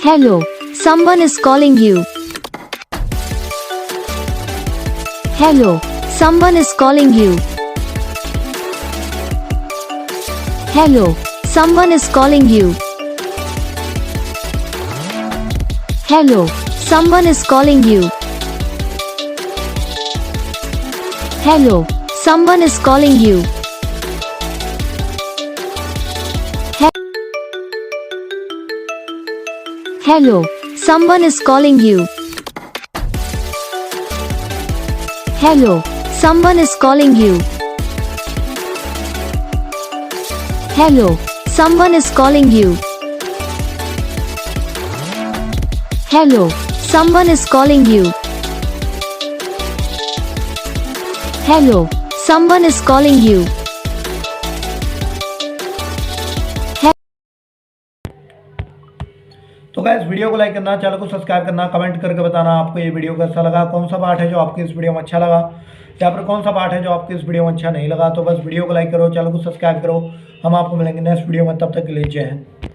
Hello, someone is calling you. Hello, someone is calling you. Hello, someone is calling you. Hello, someone is calling you. Hello, someone is calling you. Hello, someone is calling you. Hello, someone is calling you. Hello, someone is calling you. Hello, someone is calling you. Hello, someone is calling you. तो guys video को like करना, channel को subscribe करना, comment करके बताना आपको ये video कैसा लगा, कौन सा पार्ट है जो आपको इस वीडियो में अच्छा लगा या फिर कौन सा पार्ट है जो आपको इस वीडियो में अच्छा नहीं लगा। तो बस वीडियो को लाइक करो, चैनल को सब्सक्राइब करो। हम आपको मिलेंगे नेक्स्ट वीडियो में, तब तक के लिए जय हिंद।